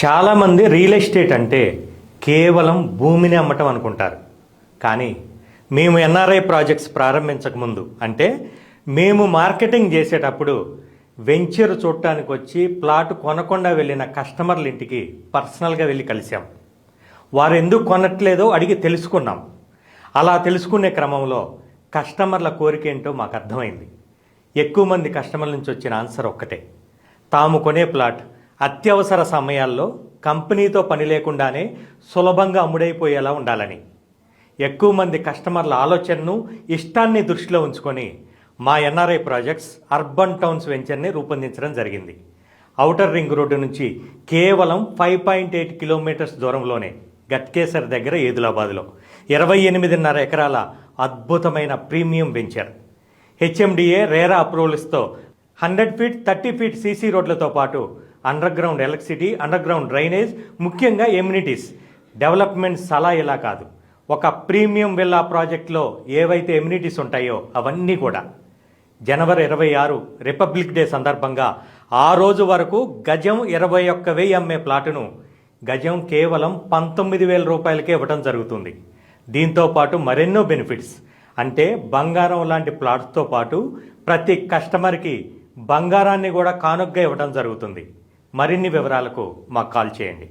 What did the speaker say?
చాలామంది real estate అంటే కేవలం భూమిని అమ్మటం అనుకుంటారు. కానీ మేము ఎన్ఆర్ఐ ప్రాజెక్ట్స్ ప్రారంభించకముందు అంటే మేము మార్కెటింగ్ చేసేటప్పుడు వెంచర్ చూడటానికి వచ్చి ప్లాట్ కొనకుండా వెళ్ళిన కస్టమర్ల ఇంటికి పర్సనల్గా వెళ్ళి కలిసాం. వారు ఎందుకు కొనట్లేదో అడిగి తెలుసుకున్నాం. అలా తెలుసుకునే క్రమంలో కస్టమర్ల కోరిక ఏంటో మాకు అర్థమైంది. ఎక్కువ మంది కస్టమర్ల నుంచి వచ్చిన ఆన్సర్ ఒక్కటే: తాము కొనే ప్లాట్ అత్యవసర సమయాల్లో కంపెనీతో పని లేకుండానే సులభంగా అమ్ముడైపోయేలా ఉండాలని. ఎక్కువ మంది కస్టమర్ల ఆలోచనను, ఇష్టాన్ని దృష్టిలో ఉంచుకొని మా ఎన్ఆర్ఐ ప్రాజెక్ట్స్ అర్బన్ టౌన్స్ వెంచర్ని రూపొందించడం జరిగింది. ఔటర్ రింగ్ రోడ్డు నుంచి కేవలం 5.8 కిలోమీటర్స్ దూరంలోనే గట్కేసర్ దగ్గర ఏదులాబాద్లో 28.5 ఎకరాల అద్భుతమైన ప్రీమియం వెంచర్. హెచ్ఎండిఏ రేరా అప్రూవల్స్తో 100 ఫీట్ 30 ఫీట్ సీసీ రోడ్లతో పాటు underground electricity, underground drainage, ముఖ్యంగా ఎమ్యూనిటీస్. డెవలప్మెంట్స్ అలా ఇలా కాదు, ఒక ప్రీమియం విల్లా ప్రాజెక్ట్లో ఏవైతే ఎమ్యూనిటీస్ ఉంటాయో అవన్నీ కూడా. జనవరి 26 రిపబ్లిక్ డే సందర్భంగా ఆ రోజు వరకు గజం 21,000 అమ్మే ప్లాటును గజం కేవలం 19,000 రూపాయలకే ఇవ్వడం జరుగుతుంది. దీంతో పాటు మరెన్నో బెనిఫిట్స్, అంటే బంగారం లాంటి ప్లాట్స్తో పాటు ప్రతి కస్టమర్కి బంగారాన్ని కూడా కానుకగా ఇవ్వడం జరుగుతుంది. మరిన్ని వివరాలకు మాకు కాల్ చేయండి.